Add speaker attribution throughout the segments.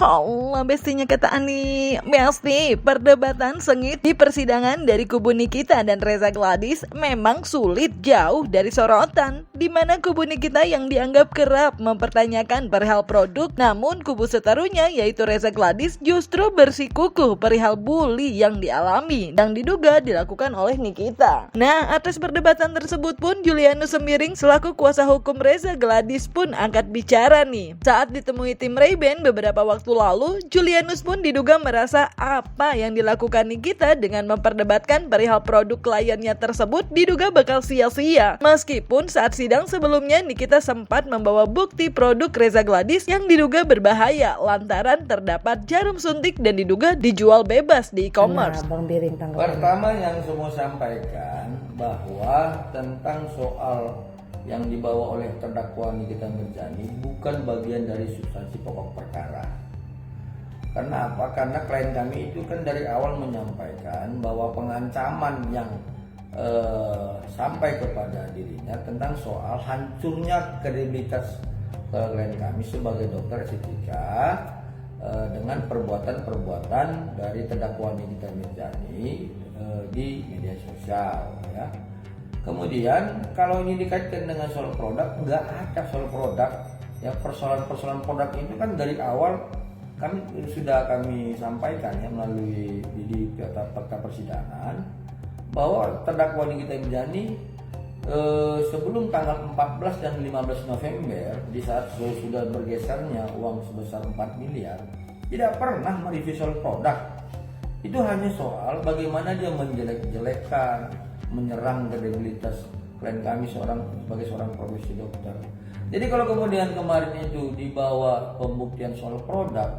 Speaker 1: Allah, bestinya kata Ani. Besti, perdebatan sengit di persidangan dari kubu Nikita dan Reza Gladys memang sulit jauh dari sorotan, di mana kubu Nikita yang dianggap kerap mempertanyakan perihal produk, namun kubu seterunya yaitu Reza Gladys justru bersikukuh perihal bully yang dialami dan diduga dilakukan oleh Nikita. Nah, atas perdebatan tersebut pun Julianus Sembiring selaku kuasa hukum Reza Gladys pun angkat bicara nih. Saat ditemui tim Ray-Ban beberapa waktu lalu, Julianus pun diduga merasa apa yang dilakukan Nikita dengan memperdebatkan perihal produk kliennya tersebut diduga bakal sia-sia. Meskipun saat sidang sebelumnya Nikita sempat membawa bukti produk Reza Gladys yang diduga berbahaya lantaran terdapat jarum suntik dan diduga dijual bebas di e-commerce.
Speaker 2: Pertama yang semua sampaikan bahwa tentang soal yang dibawa oleh terdakwa Nikita Mirzani bukan bagian dari substansi pokok perkara. Karena apa? Karena klien kami itu kan dari awal menyampaikan bahwa pengancaman yang sampai kepada dirinya tentang soal hancurnya kredibilitas klien kami sebagai dokter estetika dengan perbuatan-perbuatan dari terdakwa Nikita Mirzani di media sosial, ya. Kemudian kalau ini dikaitkan dengan soal produk, nggak ada soal produk. Ya, persoalan-persoalan produk itu kan dari awal kami sampaikan ya melalui di fakta persidangan bahwa terdakwa Nikita Mirzani sebelum tanggal 14 dan 15 November di saat sudah bergesernya uang sebesar 4 miliar tidak pernah mereview soal produk. Itu hanya soal bagaimana dia menjelek-jelekan, menyerang kredibilitas klien kami sebagai seorang profesi dokter. Jadi kalau kemudian kemarin itu dibawa pembuktian soal produk,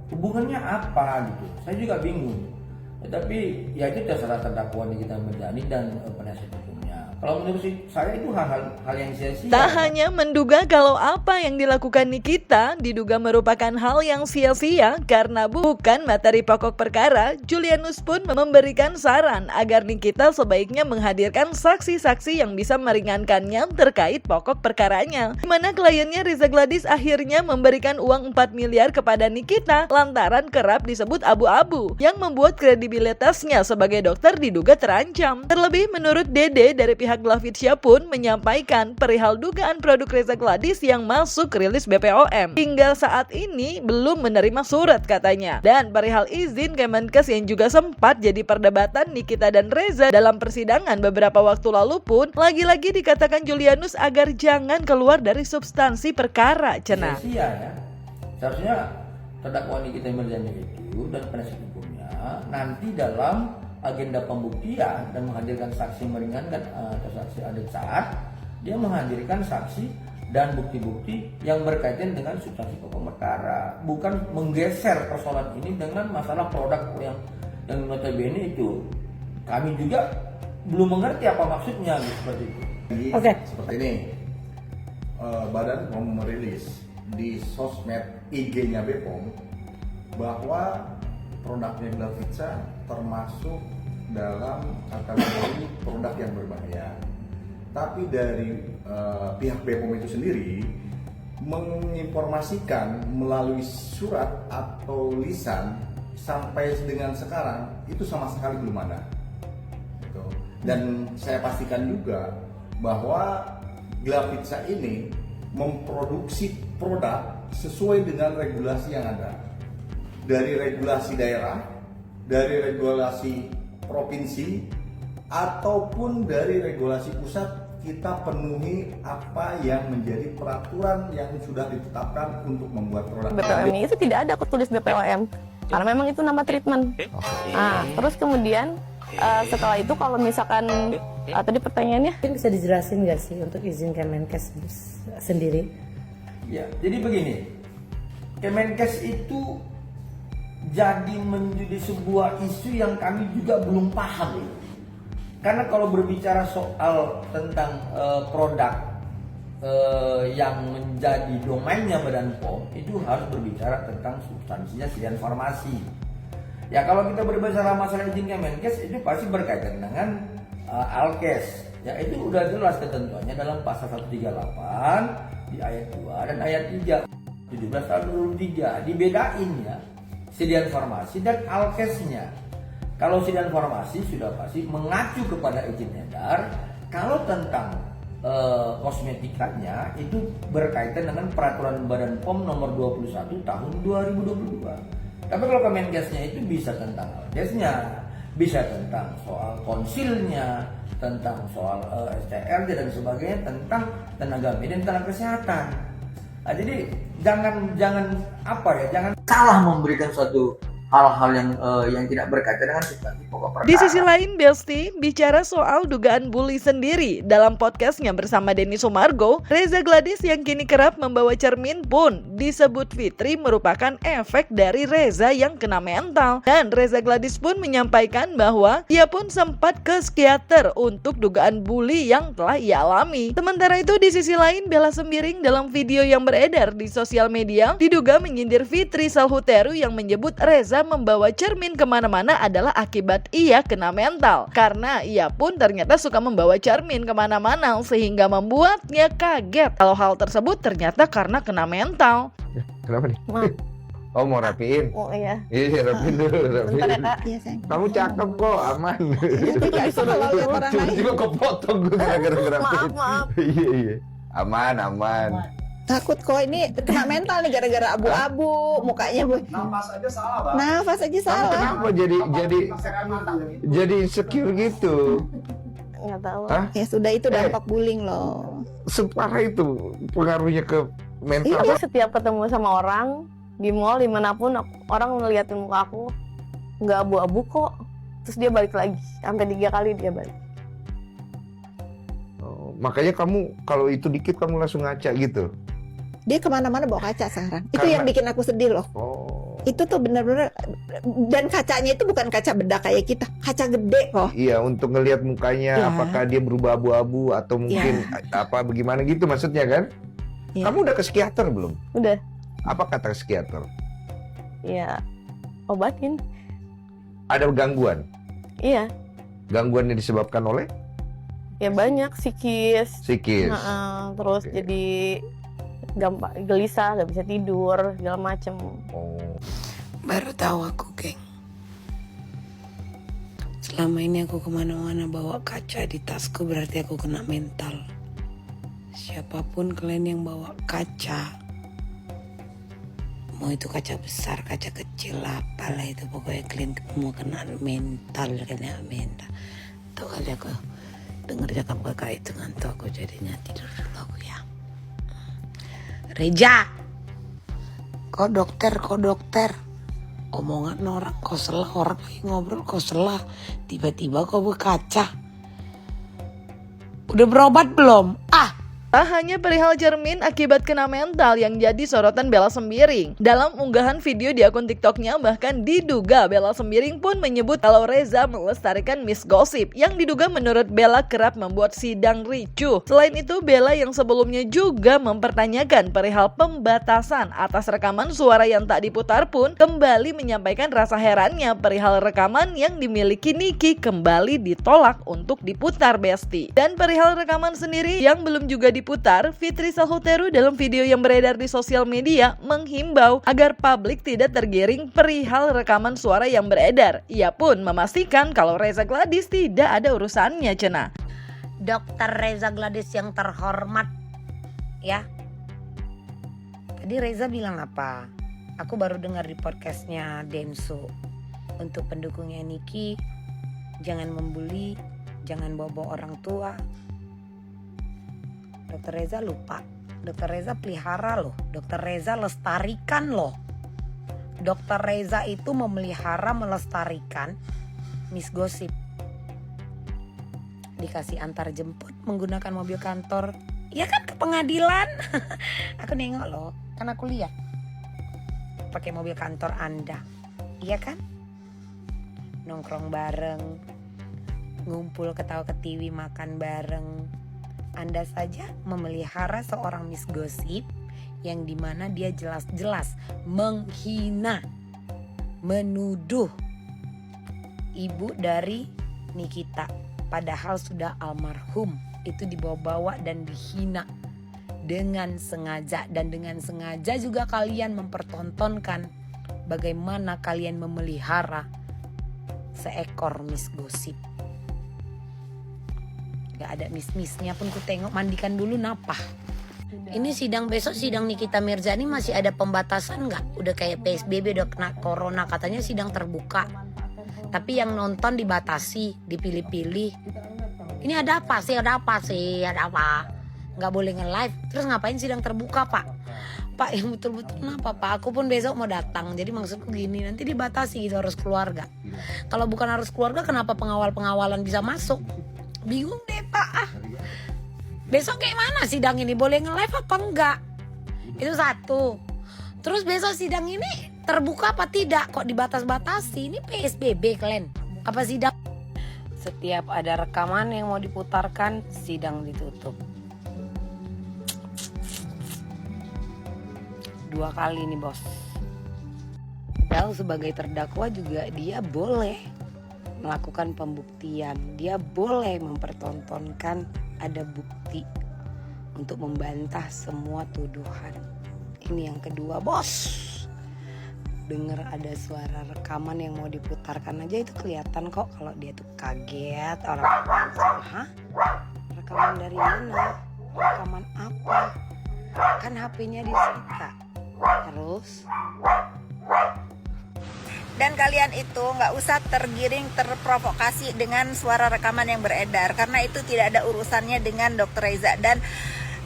Speaker 2: hubungannya apa gitu? Saya juga bingung. Tapi ya itu terserah terdakwa Nikita Mirzani dan penasihat hukumnya. Kalau menurut saya itu hal yang sia-sia.
Speaker 1: Tak hanya menduga kalau apa yang dilakukan Nikita diduga merupakan hal yang sia-sia karena bukan materi pokok perkara, Julianus pun memberikan saran agar Nikita sebaiknya menghadirkan saksi-saksi yang bisa meringankannya terkait pokok perkaranya. Di mana kliennya Reza Gladys akhirnya memberikan uang 4 miliar kepada Nikita lantaran kerap disebut abu-abu yang membuat kredibilitasnya sebagai dokter diduga terancam. Terlebih menurut Dede dari pihak Glavitsya pun menyampaikan perihal dugaan produk Reza Gladys yang masuk rilis BPOM. Hingga saat ini belum menerima surat katanya. Dan perihal izin Kemenkes yang juga sempat jadi perdebatan Nikita dan Reza dalam persidangan beberapa waktu lalu pun lagi-lagi dikatakan Julianus agar jangan keluar dari substansi perkara. Cenah.
Speaker 2: Sia-sia ya. Seharusnya terdakwa Nikita Mirzani itu dan penasihat hukumnya nanti dalam agenda pembuktian dan menghadirkan saksi meringankan atau saksi adat saat dia menghadirkan saksi dan bukti-bukti yang berkaitan dengan substansi pokok perkara, bukan menggeser persoalan ini dengan masalah produk yang notabene itu kami juga belum mengerti apa maksudnya gitu, seperti itu.
Speaker 3: Oke. Seperti ini, Badan mau merilis di sosmed IG-nya BPOM bahwa produknya Glavitsya termasuk dalam kategori produk yang berbahaya. Tapi dari pihak BPOM itu sendiri menginformasikan melalui surat atau lisan sampai dengan sekarang itu sama sekali belum ada. Gitu. Dan saya pastikan juga bahwa Glavitsya ini memproduksi produk sesuai dengan regulasi yang ada. Dari regulasi daerah, dari regulasi provinsi, ataupun dari regulasi pusat, kita penuhi apa yang menjadi peraturan yang sudah ditetapkan untuk membuat produk.
Speaker 4: BPOM itu tidak ada tulis BPOM, karena memang itu nama treatment. Nah, terus kemudian setelah itu kalau misalkan tadi pertanyaannya,
Speaker 5: mungkin bisa dijelasin nggak sih untuk izin Kemenkes sendiri?
Speaker 2: Ya, jadi begini, Kemenkes itu jadi menjadi sebuah isu yang kami juga belum paham. Karena kalau berbicara soal tentang produk yang menjadi domainnya Badan POM, itu harus berbicara tentang substansinya sekian farmasi. Ya kalau kita berbicara masalah izin Kemenkes itu pasti berkaitan dengan Alkes. Ya itu udah jelas ketentuannya dalam pasal 138 di ayat 2 dan ayat 3 17 tahun 2023 dibedain ya. sidang farmasi dan alkesnya. Kalau sidang farmasi sudah pasti mengacu kepada izin edar. Kalau tentang kosmetikanya itu berkaitan dengan peraturan Badan POM nomor 21 tahun 2022. Tapi kalau Kemenkesnya itu bisa tentang alkesnya, bisa tentang soal konsilnya, tentang soal STRD dan sebagainya, tentang tenaga medis dan tenaga kesehatan. Nah, jadi jangan salah memberikan suatu hal-hal yang tidak berkaitan dengan substansi pokok perkara.
Speaker 1: Di sisi lain, Besti bicara soal dugaan bully sendiri. Dalam podcastnya bersama Denny Sumargo, Reza Gladys yang kini kerap membawa cermin pun disebut Fitri merupakan efek dari Reza yang kena mental. Dan Reza Gladys pun menyampaikan bahwa ia pun sempat ke psikiater untuk dugaan bully yang telah ia alami. Sementara itu di sisi lain, Bella Sembiring dalam video yang beredar di sosial media diduga menyindir Fitri Salhuteru yang menyebut Reza membawa cermin kemana-mana adalah akibat ia kena mental. Karena ia pun ternyata suka membawa cermin kemana-mana sehingga membuatnya kaget kalau hal tersebut ternyata karena kena mental.
Speaker 6: Kenapa nih?
Speaker 4: Maaf.
Speaker 6: Oh, mau rapiin?
Speaker 4: Oh iya.
Speaker 6: Iya, rapiin dulu, rapiin.
Speaker 4: Bentar ya, Kak.
Speaker 5: Iya, sayang.
Speaker 6: Kamu cakep kok, aman.
Speaker 5: Orang lain.
Speaker 6: Cuma kepotong gue gara-gara ngerapiin.
Speaker 4: Maaf.
Speaker 6: Iya. Aman.
Speaker 5: Takut kok ini kena mental nih gara-gara abu-abu mukanya bu.
Speaker 3: Nafas aja salah, Bang.
Speaker 5: Nafas aja
Speaker 6: Kamu
Speaker 5: salah.
Speaker 6: kenapa jadi insecure gitu?
Speaker 4: Nggak tahu.
Speaker 6: Hah?
Speaker 5: Ya sudah itu dampak bullying loh.
Speaker 6: Separah itu pengaruhnya ke mental.
Speaker 4: Aku setiap ketemu sama orang di mall dimanapun orang ngeliatin muka aku nggak abu-abu kok, terus dia balik lagi sampai 3 kali dia balik.
Speaker 6: Oh, makanya kamu kalau itu dikit kamu langsung ngaca gitu.
Speaker 5: Dia kemana-mana bawa kaca sekarang. Itu
Speaker 6: Karena-
Speaker 5: yang bikin aku sedih loh.
Speaker 6: Oh.
Speaker 5: Itu tuh benar-benar, dan kacanya itu bukan kaca bedak kayak kita, kaca gede kok.
Speaker 6: Iya, untuk ngelihat mukanya
Speaker 5: Ya.
Speaker 6: apakah dia berubah abu-abu atau mungkin apa bagaimana gitu maksudnya kan?
Speaker 5: Ya.
Speaker 6: Kamu udah ke psikiater belum?
Speaker 4: Udah,
Speaker 6: Apa kata psikiater?
Speaker 4: ya obatin.
Speaker 6: Ada gangguan?
Speaker 4: Iya,
Speaker 6: Gangguan yang disebabkan oleh
Speaker 4: ya banyak psikis.
Speaker 6: psikis.
Speaker 4: Terus
Speaker 6: Oke.
Speaker 4: jadi gampang gelisah, nggak bisa tidur, segala macem.
Speaker 6: Oh.
Speaker 7: Baru tahu aku, geng. Selama ini aku kemana-mana bawa kaca di tasku, berarti aku kena mental. Siapapun kalian yang bawa kaca, mau itu kaca besar, kaca kecil, apalah itu, pokoknya kalian mau kena mental. Tuh kali aku denger cakap kakak itu ngantuk aku, jadinya tidur dulu aku ya. Reja, kok dokter, omongan orang kok salah, orang lagi ngobrol kok salah, tiba-tiba kok berkaca. Udah berobat belum?
Speaker 1: Tak hanya perihal cermin akibat kena mental yang jadi sorotan Bella Sembiring. Dalam unggahan video di akun TikToknya bahkan diduga Bella Sembiring pun menyebut kalau Reza melestarikan Miss Gossip yang diduga menurut Bella kerap membuat sidang ricuh. Selain itu, Bella yang sebelumnya juga mempertanyakan perihal pembatasan atas rekaman suara yang tak diputar pun kembali menyampaikan rasa herannya perihal rekaman yang dimiliki Niki kembali ditolak untuk diputar, Besti. Dan perihal rekaman sendiri yang belum juga diputar, Fitri Salhuteru dalam video yang beredar di sosial media menghimbau agar publik tidak tergiring perihal rekaman suara yang beredar. Ia pun memastikan kalau Reza Gladys tidak ada urusannya, Cena.
Speaker 7: Dokter Reza Gladys yang terhormat, ya. Tadi Reza bilang apa? Aku baru dengar di podcastnya Denso. Untuk pendukungnya Niki, jangan membuli, jangan bawa orang tua. Dokter Reza lupa. Dokter Reza pelihara loh. Dokter Reza lestarikan loh. Dokter Reza itu memelihara, melestarikan Miss Gossip. Dikasih antar jemput menggunakan mobil kantor. Iya kan, ke pengadilan. Aku nengok loh, kan aku lihat. Pakai mobil kantor Anda. Iya kan? Nongkrong bareng, ngumpul ketawa-ketiwi, makan bareng. Anda saja memelihara seorang Miss Gossip yang dimana dia jelas-jelas menghina, menuduh ibu dari Nikita. Padahal sudah almarhum, itu dibawa-bawa dan dihina dengan sengaja. Dan dengan sengaja juga kalian mempertontonkan bagaimana kalian memelihara seekor Miss Gosip. Gak ada miss-missnya pun ku tengok, mandikan dulu napah. Ini sidang besok, sidang Nikita Mirzani masih ada pembatasan nggak? Udah kayak PSBB, udah kena corona, katanya sidang terbuka. Tapi yang nonton dibatasi, dipilih-pilih. Ini ada apa sih? Ada apa sih? Ada apa? Nggak boleh nge-live. Terus ngapain sidang terbuka, Pak? Pak, yang betul-betul kenapa, Pak? Aku pun besok mau datang. Jadi maksudku gini, nanti dibatasi gitu, harus keluarga. Kalau bukan harus keluarga, kenapa pengawal-pengawalan bisa masuk? Bingung deh, Pak. Besok kayak mana sidang ini? Boleh nge-live apa enggak? Itu satu. Terus besok sidang ini terbuka apa tidak? Kok dibatas-batasi? Ini PSBB kalian. Apa sidang? Setiap ada rekaman yang mau diputarkan, sidang ditutup. 2 kali nih, bos. Padahal sebagai terdakwa juga dia boleh melakukan pembuktian. Dia boleh mempertontonkan ada bukti untuk membantah semua tuduhan. Ini yang kedua, bos. Dengar ada suara rekaman yang mau diputarkan aja itu kelihatan kok kalau dia tuh kaget. Orang hah? Rekaman dari mana? Rekaman apa? Kan HP-nya disita. Terus dan kalian itu nggak usah tergiring, terprovokasi dengan suara rekaman yang beredar, karena itu tidak ada urusannya dengan Dr. Reza. Dan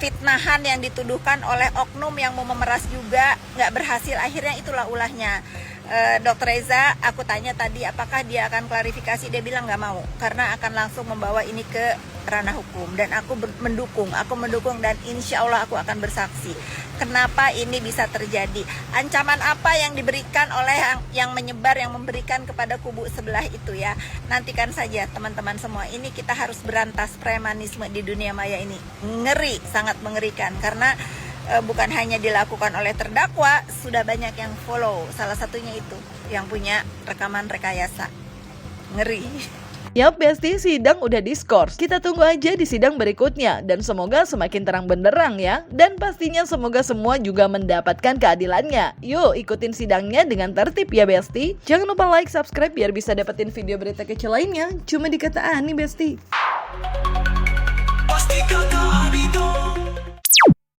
Speaker 7: fitnahan yang dituduhkan oleh oknum yang mau memeras juga nggak berhasil, akhirnya itulah ulahnya. Dr. Reza, aku tanya tadi apakah dia akan klarifikasi, dia bilang nggak mau, karena akan langsung membawa ini ke ranah hukum. Dan aku mendukung dan insya Allah aku akan bersaksi. Kenapa ini bisa terjadi? Ancaman apa yang diberikan oleh yang menyebar, yang memberikan kepada kubu sebelah itu ya. Nantikan saja teman-teman semua. Ini kita harus berantas premanisme di dunia maya ini. Ngeri, sangat mengerikan. Karena bukan hanya dilakukan oleh terdakwa, sudah banyak yang follow. Salah satunya itu yang punya rekaman rekayasa. Ngeri.
Speaker 1: Yap, Besti, sidang udah diskors. Kita tunggu aja di sidang berikutnya. Dan semoga semakin terang benderang ya. Dan pastinya semoga semua juga mendapatkan keadilannya. Yuk, ikutin sidangnya dengan tertib ya, Besti. Jangan lupa like, subscribe biar bisa dapetin video berita kecil lainnya. Cuma di Kata Ani, Besti.